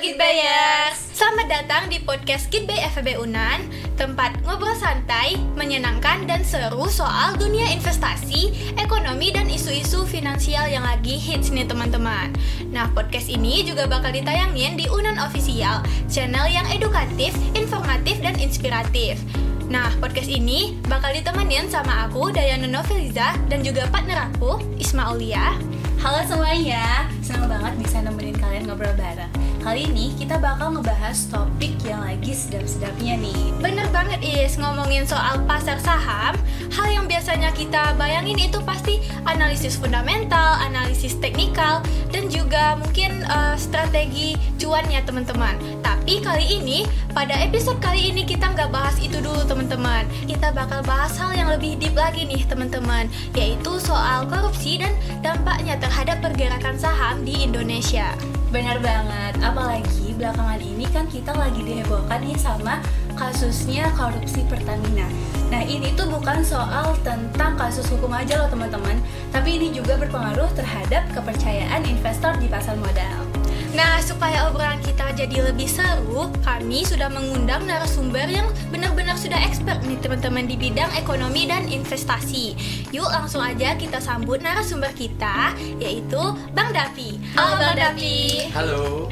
Gitbayers. Selamat datang di podcast Gitbay FEB Unan, tempat ngobrol santai, menyenangkan dan seru soal dunia investasi, ekonomi dan isu-isu finansial yang lagi hits nih teman-teman. Nah, podcast ini juga bakal ditayangin di Unan Official, channel yang edukatif, informatif dan inspiratif. Nah, podcast ini bakal ditemenin sama aku, Dayana Noveliza, dan juga partner aku, Isma Aulia. Halo semuanya, senang banget bisa nemenin kalian ngobrol bareng. Kali ini kita bakal ngebahas topik yang lagi sedap-sedapnya nih. Bener banget Is, ngomongin soal pasar saham, hal yang biasanya kita bayangin itu pasti analisis fundamental, analisis teknikal, dan juga mungkin strategi cuannya teman-teman. Tapi kali ini, pada episode kali ini kita nggak bahas itu dulu teman-teman. Kita bakal bahas hal yang lebih deep lagi nih teman-teman, yaitu soal korupsi dan dampaknya terhadap pergerakan saham di Indonesia. Benar banget, apalagi belakangan ini kan kita lagi dihebohkan nih sama kasusnya korupsi Pertamina. Nah, ini tuh bukan soal tentang kasus hukum aja loh teman-teman, tapi ini juga berpengaruh terhadap kepercayaan investor di pasar modal. Nah, supaya obrolan kita jadi lebih seru, kami sudah mengundang narasumber yang benar-benar sudah expert nih teman-teman di bidang ekonomi dan investasi. Yuk langsung aja kita sambut narasumber kita, yaitu Bang Dapi. Halo Bang Dapi. Halo.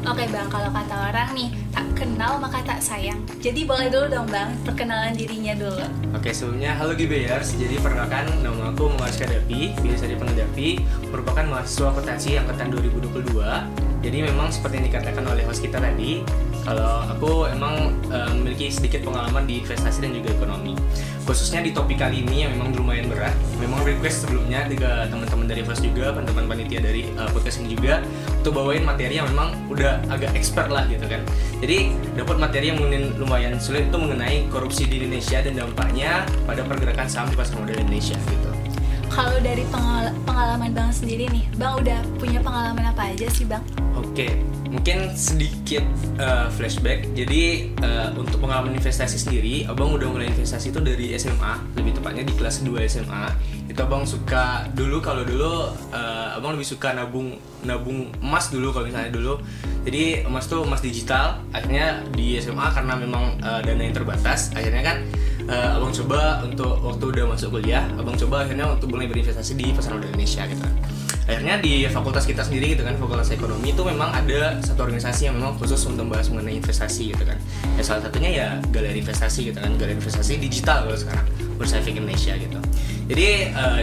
Oke Bang, kalau kata orang nih, tak kenal maka tak sayang. Jadi boleh dulu dong Bang, perkenalan dirinya dulu. Oke, sebelumnya halo Gitbayers. Jadi perkenalkan, nama aku Muhammad Dapi, biasa dipanggil Dapi, merupakan mahasiswa akuntansi angkatan 2022. Jadi memang seperti yang dikatakan oleh host kita tadi, kalau aku emang memiliki sedikit pengalaman di investasi dan juga ekonomi. Khususnya di topik kali ini yang memang lumayan berat. Memang request sebelumnya juga teman-teman dari host juga, teman-teman panitia dari podcast ini juga, untuk bawain materi yang memang udah agak expert lah gitu kan. Jadi dapat materi yang lumayan sulit itu mengenai korupsi di Indonesia dan dampaknya pada pergerakan saham di pasar modal Indonesia gitu. Kalau dari pengalaman Bang sendiri nih, Bang udah punya pengalaman apa aja sih Bang? Oke, mungkin sedikit flashback. Jadi untuk pengalaman investasi sendiri, abang udah mulai investasi itu dari SMA, lebih tepatnya di kelas 2 SMA. Itu abang suka dulu, abang lebih suka nabung emas dulu kalau misalnya dulu. Jadi emas digital. Akhirnya di SMA karena memang dana yang terbatas, akhirnya kan abang coba untuk waktu udah masuk kuliah, abang coba akhirnya untuk mulai berinvestasi di pasar modal Indonesia gitu. Akhirnya di fakultas kita sendiri gitu kan, fakultas ekonomi itu memang ada satu organisasi yang memang khusus untuk membahas mengenai investasi gitu kan. Ya salah satunya ya Galeri Investasi gitu kan, Galeri Investasi Digital kalau sekarang, Bursa Efek Indonesia gitu. Jadi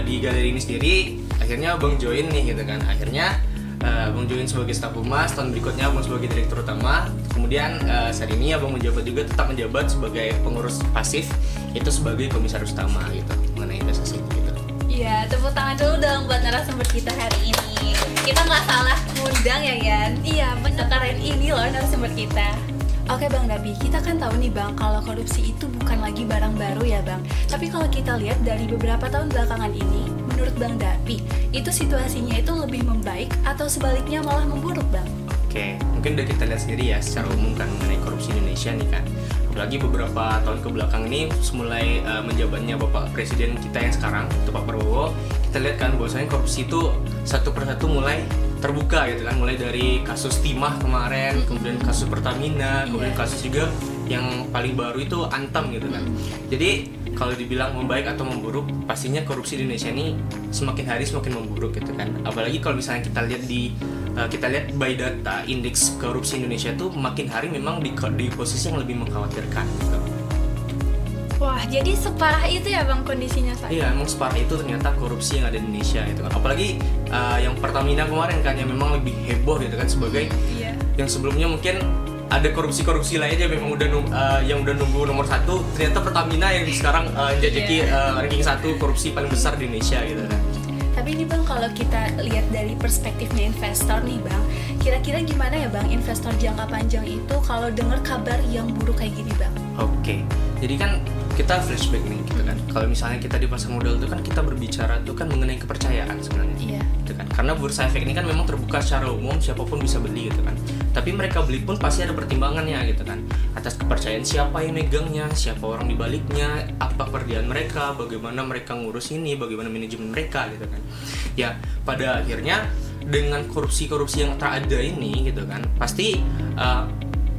di galeri ini sendiri akhirnya abang join nih gitu kan. Akhirnya abang join sebagai staf humas, tahun berikutnya abang sebagai direktur utama. Kemudian saat ini abang tetap menjabat sebagai pengurus pasif, itu sebagai komisaris utama gitu mengenai investasi gitu. Iya, tepuk tangan dulu dong buat narasumber kita hari ini. Kita nggak salah ngundang ya Yan? Iya, bener, keren ini loh narasumber kita. Oke Bang Dapi, kita kan tahu nih Bang, kalau korupsi itu bukan lagi barang baru ya Bang. Tapi kalau kita lihat dari beberapa tahun belakangan ini, menurut Bang Dapi, itu situasinya itu lebih membaik atau sebaliknya malah memburuk Bang? Oke, mungkin udah kita lihat sendiri ya secara umum kan mengenai korupsi Indonesia nih kan. Apalagi beberapa tahun kebelakang ini semulai menjabatnya Bapak Presiden kita yang sekarang, itu Pak Prabowo, kita lihat kan bahwasanya korupsi itu satu persatu mulai terbuka gitu kan, mulai dari kasus timah kemarin, kemudian kasus Pertamina, kemudian kasus juga yang paling baru itu Antam gitu kan. Jadi kalau dibilang membaik atau memburuk, pastinya korupsi di Indonesia ini semakin hari semakin memburuk gitu kan. Apalagi kalau misalnya kita lihat by data indeks korupsi Indonesia tuh makin hari memang di posisi yang lebih mengkhawatirkan gitu. Wah, jadi separah itu ya Bang kondisinya saat? Iya, emang separah itu ternyata korupsi yang ada di Indonesia gitu kan. Apalagi yang Pertamina kemarin kan yang memang lebih heboh gitu kan, sebagai yang sebelumnya mungkin ada korupsi lainnya memang yang udah nunggu nomor 1, ternyata Pertamina yang sekarang menjajaki ranking 1 korupsi paling besar di Indonesia gitu kan. Tapi ini Bang, kalau kita lihat dari perspektifnya investor nih Bang, kira-kira gimana ya Bang investor jangka panjang itu kalau dengar kabar yang buruk kayak gini Bang? Oke, jadi kan kita flashback nih gitu kan. Kalau misalnya kita di pasar modal itu kan kita berbicara tuh kan mengenai kepercayaan sebenarnya. Iya. Gitu kan. Karena bursa efek ini kan memang terbuka secara umum, siapapun bisa beli gitu kan. Tapi mereka beli pun pasti ada pertimbangannya gitu kan. Atas kepercayaan siapa yang megangnya, siapa orang di baliknya, apa kerjaan mereka, bagaimana mereka ngurus ini, bagaimana manajemen mereka gitu kan. Ya, pada akhirnya dengan korupsi-korupsi yang tak ada ini gitu kan, pasti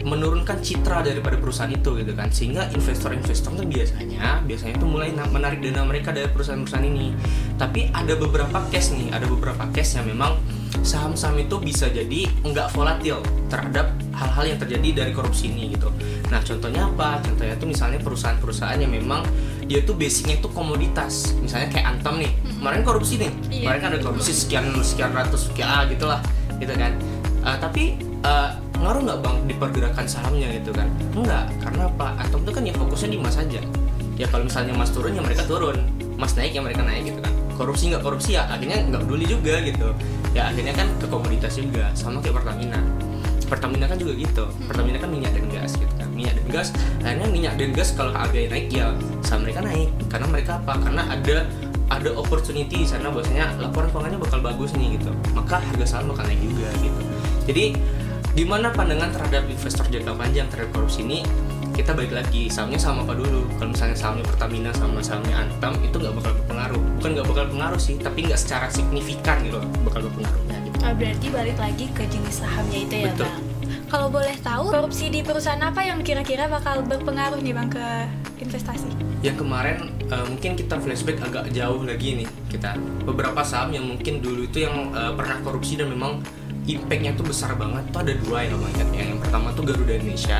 menurunkan citra daripada perusahaan itu gitu kan, sehingga investor-investor tuh biasanya tuh mulai menarik dana mereka dari perusahaan-perusahaan ini. Tapi ada beberapa case yang memang saham-saham itu bisa jadi nggak volatil terhadap hal-hal yang terjadi dari korupsi ini gitu. Nah contohnya apa? Contohnya tuh misalnya perusahaan-perusahaan yang memang dia tuh basicnya tuh komoditas, misalnya kayak Antam nih, kemarin korupsi nih, kemarin kan ada korupsi sekian ratus gitulah gitu kan. Tapi ngaruh nggak bang di pergerakan sahamnya gitu kan? Enggak, karena apa? Antam tuh kan ya fokusnya di emas aja. Ya kalau misalnya emas turun ya mereka turun, emas naik ya mereka naik gitu kan. Korupsi nggak korupsi ya akhirnya nggak peduli juga gitu. Ya akhirnya kan ke komoditas juga, sama kayak Pertamina kan juga gitu. Pertamina kan minyak dan gas gitu kan. Minyak dan gas, akhirnya minyak dan gas kalau harganya naik ya saham mereka naik. Karena mereka apa? Karena ada opportunity di sana, bahwasanya laporan keuangannya bakal bagus nih gitu. Maka harga saham bakal naik juga gitu. Jadi gimana pandangan terhadap investor jangka panjang terhadap korupsi ini? Kita balik lagi, sahamnya sama apa dulu? Kalau misalnya sahamnya Pertamina sama sahamnya Antam itu nggak bakal berpengaruh. Bukan nggak bakal pengaruh sih, tapi nggak secara signifikan gitu bakal berpengaruhnya gitu. Berarti balik lagi ke jenis sahamnya itu ya. Betul. Bang? Kalau boleh tahu, korupsi di perusahaan apa yang kira-kira bakal berpengaruh nih bang ke investasi? Yang kemarin mungkin kita flashback agak jauh lagi nih kita. Beberapa saham yang mungkin dulu itu yang pernah korupsi dan memang impact-nya tuh besar banget tuh ada dua yang namanya. Yang pertama tuh Garuda Indonesia,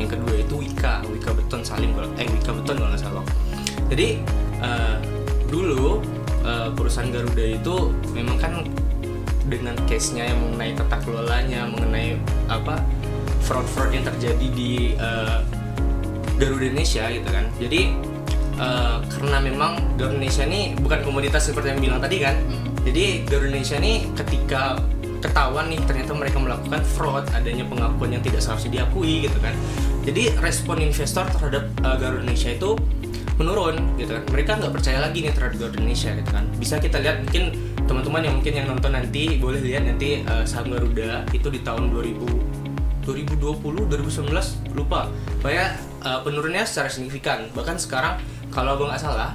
yang kedua itu Wika Beton Salim Wika Beton kalau nggak salah. Jadi dulu perusahaan Garuda itu memang kan dengan case-nya yang mengenai tata kelolanya, mengenai fraud yang terjadi di Garuda Indonesia gitu kan. Jadi karena memang Garuda Indonesia ini bukan komoditas seperti yang bilang tadi kan. Jadi Garuda Indonesia ini ketika ketahuan nih ternyata mereka melakukan fraud, adanya pengakuan yang tidak seharusnya diakui gitu kan. Jadi respon investor terhadap Garuda Indonesia itu menurun gitu kan. Mereka nggak percaya lagi nih terhadap Garuda Indonesia gitu kan. Bisa kita lihat, mungkin teman-teman yang nonton nanti boleh lihat nanti saham Garuda itu di tahun 2020 2019 lupa. Pokoknya penurunnya secara signifikan. Bahkan sekarang kalau abang nggak salah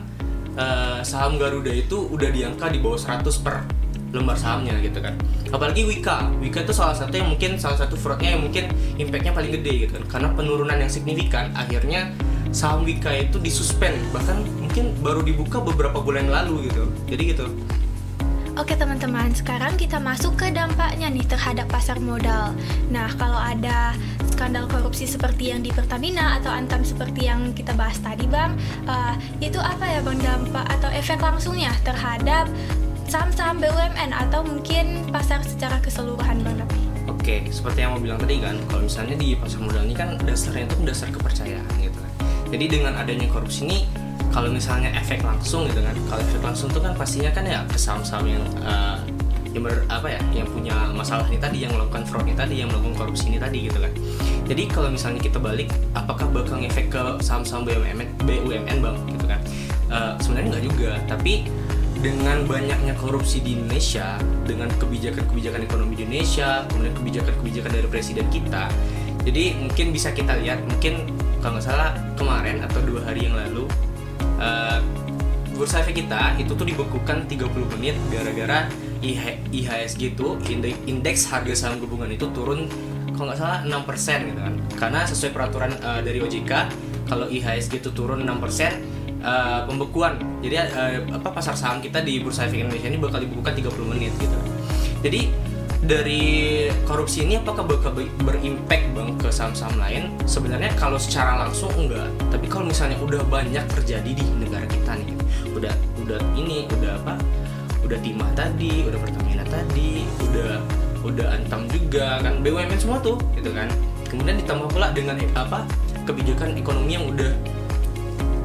saham Garuda itu udah di angka di bawah 100 per lembar sahamnya gitu kan. Apalagi Wika itu salah satu fraudnya yang mungkin impactnya paling gede gitu kan. Karena penurunan yang signifikan, akhirnya saham Wika itu disuspend, bahkan mungkin baru dibuka beberapa bulan lalu gitu. Jadi gitu. Oke teman-teman, sekarang kita masuk ke dampaknya nih terhadap pasar modal. Nah, kalau ada skandal korupsi seperti yang di Pertamina atau Antam seperti yang kita bahas tadi bang, itu apa ya bang dampak atau efek langsungnya terhadap saham-saham BUMN atau mungkin pasar secara keseluruhan bang Dapi? Oke, seperti yang mau bilang tadi kan, kalau misalnya di pasar modal ini kan dasarnya itu dasar kepercayaan gitu kan. Jadi dengan adanya korupsi ini, kalau misalnya efek langsung gitu kan, kalau efek langsung itu kan pastinya kan ya ke saham-saham yang yang punya masalah ini tadi, yang melakukan fraud ini tadi, yang melakukan korupsi ini tadi gitu kan. Jadi kalau misalnya kita balik, apakah bakal efek ke saham-saham BUMN bang gitu kan? Sebenarnya nggak juga, tapi dengan banyaknya korupsi di Indonesia, dengan kebijakan-kebijakan ekonomi di Indonesia, kemudian kebijakan-kebijakan dari presiden kita, jadi mungkin bisa kita lihat, mungkin kalau nggak salah kemarin atau 2 hari yang lalu bursa efek kita itu tuh dibekukan 30 menit gara-gara IHSG itu indeks harga saham gabungan itu turun kalau nggak salah 6% gitu kan. Karena sesuai peraturan dari OJK, kalau IHSG itu turun 6%, pembekuan. Jadi pasar saham kita di Bursa Efek Indonesia ini bakal dibuka 30 menit gitu. Jadi dari korupsi ini apakah bakal berimpact bang ke saham-saham lain? Sebenarnya kalau secara langsung enggak, tapi kalau misalnya udah banyak terjadi di negara kita nih, udah Timah tadi, udah Pertamina tadi, udah Antam juga kan, BUMN semua tuh gitu kan. Kemudian ditambah pula dengan kebijakan ekonomi yang udah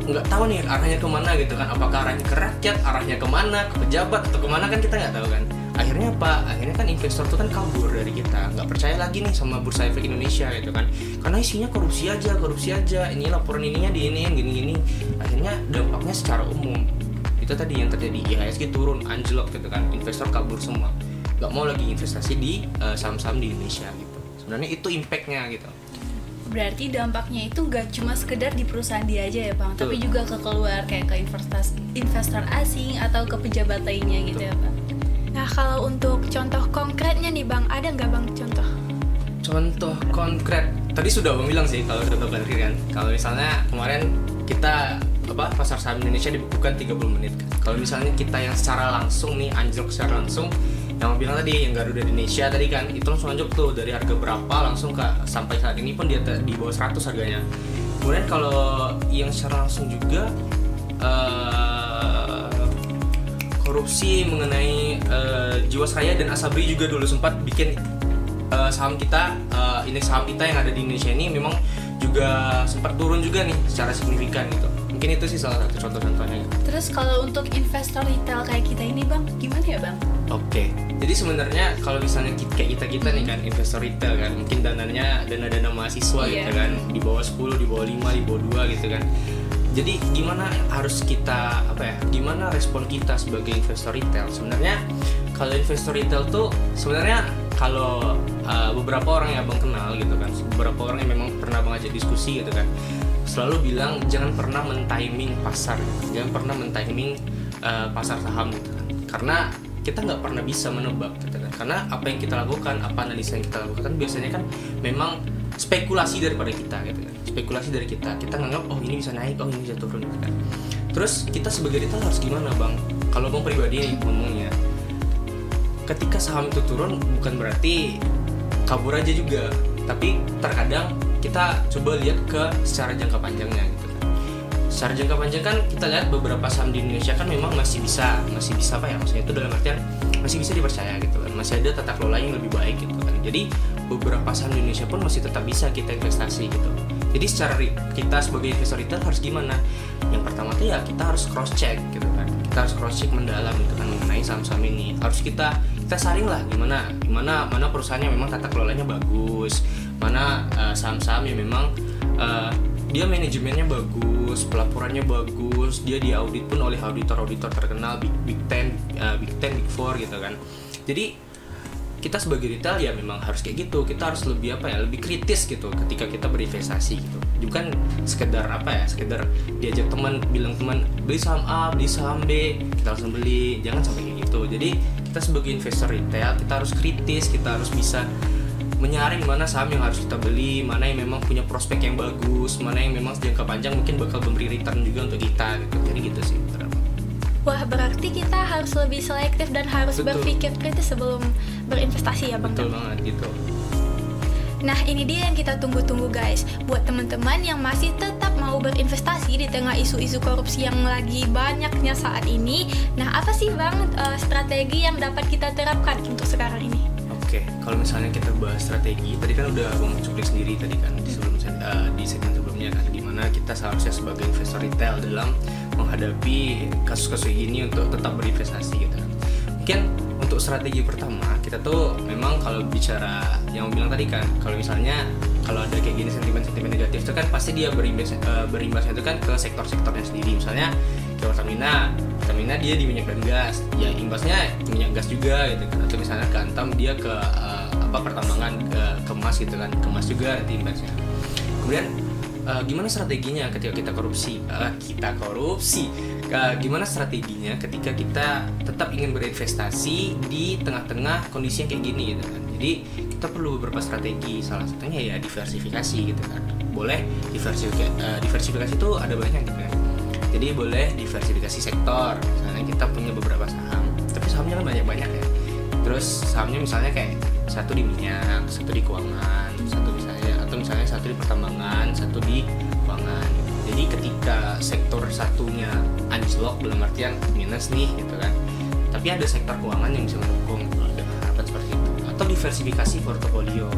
nggak tahu nih arahnya kemana gitu kan, apakah arahnya ke rakyat, arahnya kemana, ke pejabat atau kemana kan kita nggak tahu kan. Akhirnya apa? Akhirnya kan investor tuh kan kabur dari kita, nggak percaya lagi nih sama Bursa Efek Indonesia gitu kan, karena isinya korupsi aja, ini laporan ininya diinin gini-gini. Akhirnya dampaknya secara umum itu tadi yang terjadi, IHSG turun, anjlok gitu kan, investor kabur semua, nggak mau lagi investasi di saham-saham di Indonesia gitu. Sebenarnya itu impactnya gitu. Berarti dampaknya itu gak cuma sekedar di perusahaan dia aja ya bang, tapi juga ke keluar, kayak ke investor asing atau ke pejabat lainnya gitu ya bang. Nah kalau untuk contoh konkretnya nih bang, ada nggak bang contoh? Contoh konkret tadi sudah abang bilang sih, kalau contoh konkret kan, kalau misalnya kemarin kita pasar saham Indonesia dibukukan 30 menit kan. Kalau misalnya kita yang secara langsung nih anjlok secara langsung, yang abang bilang tadi yang Garuda Indonesia tadi kan, itu langsung anjlok tuh dari harga berapa langsung ke sampai saat ini pun dia di bawah 100 harganya. Kemudian kalau yang secara langsung juga korupsi mengenai Jiwasraya dan Asabri juga dulu sempat bikin saham kita, indeks saham kita yang ada di Indonesia ini memang juga sempat turun juga nih secara signifikan gitu. Mungkin itu sih salah satu contoh-contohnya gitu. Terus kalau untuk investor retail kayak kita ini Bang, gimana ya Bang? Oke, jadi sebenarnya kalau misalnya kayak kita nih kan investor retail kan, mungkin dana mahasiswa gitu kan, di bawah 10, di bawah 5, di bawah 2 gitu kan. Jadi gimana harus kita gimana respon kita sebagai investor retail? Sebenarnya kalau investor retail tuh sebenarnya kalau beberapa orang yang abang kenal gitu kan, beberapa orang yang memang pernah abang ajak diskusi gitu kan, selalu bilang jangan pernah men-timing pasar, jangan pernah men-timing pasar saham gitu kan, karena kita nggak pernah bisa menebak gitu kan, karena apa yang kita lakukan, apa analisa yang kita lakukan biasanya kan memang spekulasi daripada kita gitu kan, spekulasi dari kita nganggap oh ini bisa naik, oh ini bisa turun gitu kan. Terus kita sebagai retail harus gimana bang? Kalau bang pribadi nih ngomongnya, ketika saham itu turun bukan berarti kabur aja juga, tapi terkadang kita coba lihat ke secara jangka panjangnya gitu kan. Secara jangka panjang kan kita lihat beberapa saham di Indonesia kan memang masih bisa maksudnya itu dalam artian masih bisa dipercaya gitu kan, masih ada tata kelola yang lebih baik gitu kan. Jadi beberapa saham di Indonesia pun masih tetap bisa kita investasi gitu. Jadi secara kita sebagai investor retail harus gimana? Yang pertama tuh ya kita harus cross check gitu kan, kita harus cross check mendalam gitu kan mengenai saham-saham ini. Harus kita saring lah mana perusahaannya memang tata kelolanya bagus, mana saham-saham yang memang dia manajemennya bagus, pelaporannya bagus, dia diaudit pun oleh auditor terkenal Big 10, Big 4 gitu kan. Jadi kita sebagai retail ya memang harus kayak gitu, kita harus lebih lebih kritis gitu ketika kita berinvestasi gitu. Bukan sekedar sekedar diajak teman, bilang teman beli saham A, beli saham B, kita langsung beli, jangan sampai kayak gitu. Jadi kita sebagai investor retail kita harus kritis, kita harus bisa menyaring mana saham yang harus kita beli, mana yang memang punya prospek yang bagus, mana yang memang jangka panjang mungkin bakal memberi return juga untuk kita gitu. Jadi gitu sih. Wah, berarti kita harus lebih selektif dan harus berpikir kritis sebelum berinvestasi ya Bang. Betul banget gitu. Nah, ini dia yang kita tunggu-tunggu guys. Buat teman-teman yang masih tetap mau berinvestasi di tengah isu-isu korupsi yang lagi banyaknya saat ini. Nah, apa sih Bang strategi yang dapat kita terapkan untuk sekarang ini? Oke, kalau misalnya kita bahas strategi, tadi kan udah Bang cuplik sendiri tadi kan di segmen sebelumnya kan, dimana kita seharusnya sebagai investor retail dalam menghadapi kasus-kasus ini untuk tetap berinvestasi gitu kan. Mungkin untuk strategi pertama kita tuh memang kalau bicara yang bilang tadi kan, kalau misalnya kalau ada kayak gini sentimen negatif itu kan pasti dia berimbasnya itu kan ke sektor-sektornya sendiri. Misalnya ke Pertamina dia di minyak dan gas, ya imbasnya minyak gas juga gitu kan. Atau misalnya ke Antam dia ke pertambangan, ke kemas gitu kan, kemas juga nanti imbasnya. Kemudian gimana strateginya ketika kita korupsi? Gimana strateginya ketika kita tetap ingin berinvestasi di tengah-tengah kondisi yang kayak gini gitu kan? Jadi kita perlu beberapa strategi. Salah satunya ya diversifikasi gitu kan. Boleh diversifikasi itu ada banyak gitu kan. Jadi boleh diversifikasi sektor. Misalnya kita punya beberapa saham, tapi sahamnya kan banyak-banyak ya. Terus sahamnya misalnya kayak satu di minyak, satu di keuangan, misalnya satu di pertambangan, satu di keuangan. Jadi ketika sektor satunya anjlok dalam artian minus nih gitu kan, tapi ada sektor keuangan yang bisa mendukung, dengan harapan seperti itu. Atau diversifikasi portofolio.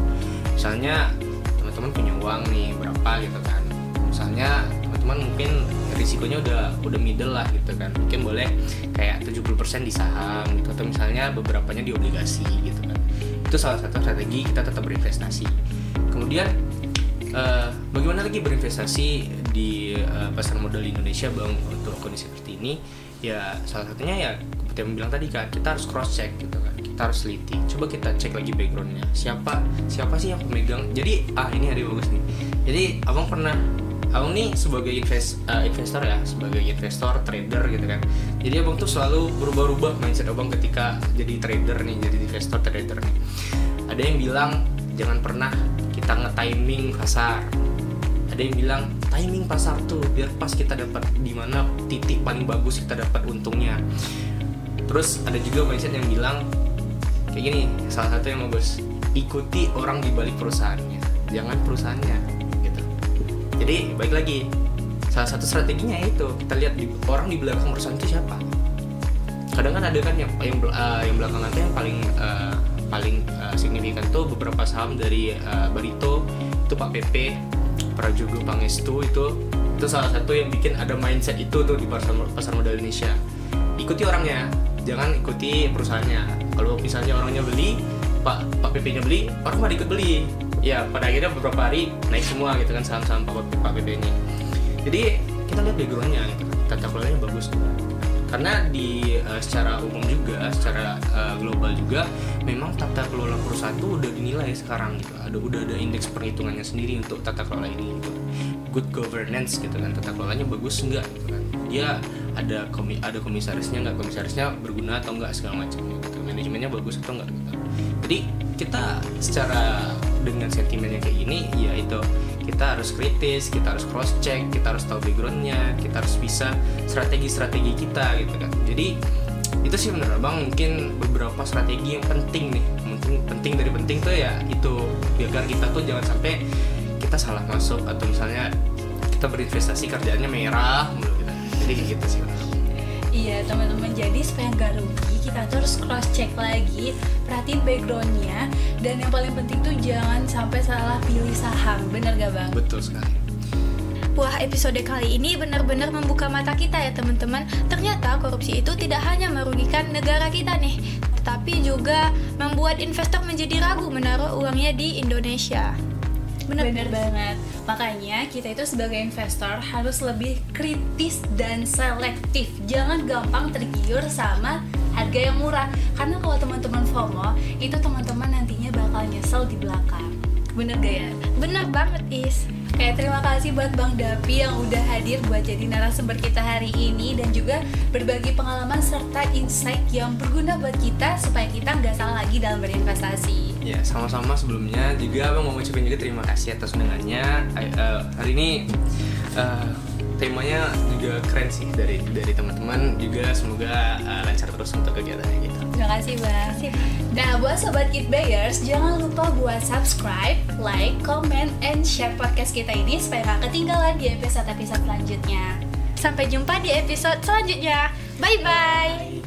Misalnya teman-teman punya uang nih berapa gitu kan. Misalnya teman-teman mungkin risikonya udah middle lah gitu kan. Mungkin boleh kayak 70% di saham gitu, atau misalnya beberapanya di obligasi gitu kan. Itu salah satu strategi kita tetap berinvestasi. Kemudian bagaimana lagi berinvestasi di pasar modal di Indonesia Bang untuk kondisi seperti ini? Ya salah satunya ya seperti yang bilang tadi kan, kita harus cross check gitu kan, kita harus teliti. Coba kita cek lagi backgroundnya, siapa sih yang pemegang. Jadi ini ada yang bagus nih. Jadi abang nih sebagai investor ya, sebagai investor trader gitu kan. Jadi abang tuh selalu berubah-ubah mindset abang ketika jadi trader nih, jadi investor trader nih. Ada yang bilang jangan pernah kita nge-timing pasar. Ada yang bilang timing pasar tuh biar pas kita dapat di mana titik paling bagus kita dapat untungnya. Terus ada juga mindset yang bilang kayak gini, salah satu yang bagus, ikuti orang di balik perusahaannya, jangan perusahaannya gitu. Jadi baik lagi, salah satu strateginya itu kita lihat orang di belakang perusahaan itu siapa. Kadang kan ada kan yang belakangan tuh yang paling signifikan tuh beberapa saham dari Barito, itu Pak PP, Prajogo Pangestu, itu salah satu yang bikin ada mindset itu tuh di pasar modal Indonesia. Ikuti orangnya, jangan ikuti perusahaannya. Kalau misalnya orangnya beli, Pak PP-nya beli, orang pada ikut beli. Ya pada akhirnya beberapa hari naik semua gitu kan saham-saham Pak PP ini. Jadi kita lihat background-nya gitu kan, tata kelolanya bagus gitu. Karena secara umum juga, secara global juga, memang tata kelola perusahaan itu udah dinilai sekarang gitu. Udah ada indeks perhitungannya sendiri untuk tata kelola ini gitu. Good governance gitu kan, tata kelolanya bagus enggak gitu kan. Dia ada komisarisnya enggak, komisarisnya berguna atau enggak segala macam gitu. Manajemennya bagus atau enggak gitu. Jadi kita secara dengan sentimennya kayak gini, ya itu kita harus kritis, kita harus cross check, kita harus tahu backgroundnya, kita harus bisa strategi kita gitu kan. Jadi itu sih menurut Abang mungkin beberapa strategi yang penting nih, penting dari penting tuh ya itu, biar kita tuh jangan sampai kita salah masuk atau misalnya kita berinvestasi kerjaannya merah mulu gitu. Jadi gitu sih. Iya teman-teman, jadi supaya nggak rugi kita tuh harus cross check lagi, perhatiin backgroundnya, dan yang paling penting tuh jangan sampai salah pilih saham. Bener gak Bang? Betul sekali. Wah, episode kali ini benar-benar membuka mata kita ya teman-teman. Ternyata korupsi itu tidak hanya merugikan negara kita nih, tetapi juga membuat investor menjadi ragu menaruh uangnya di Indonesia. Bener banget. Makanya kita itu sebagai investor harus lebih kritis dan selektif. Jangan gampang tergiur sama harga yang murah. Karena kalau teman-teman FOMO, itu teman-teman nantinya bakal nyesel di belakang. Bener gak ya? Bener banget Is. Oke, terima kasih buat Bang Dapi yang udah hadir buat jadi narasumber kita hari ini, dan juga berbagi pengalaman serta insight yang berguna buat kita supaya kita nggak salah lagi dalam berinvestasi. Ya, sama-sama. Sebelumnya juga Abang mau ucapin juga terima kasih atas undangannya. Hari ini temanya juga keren sih dari teman-teman juga, semoga lancar terus untuk kegiatannya gitu. Terima kasih Bang. Nah, buat Sobat Kitbayers, jangan lupa buat subscribe, like, comment, and share podcast kita ini supaya gak ketinggalan di episode-episode selanjutnya. Sampai jumpa di episode selanjutnya. Bye-bye.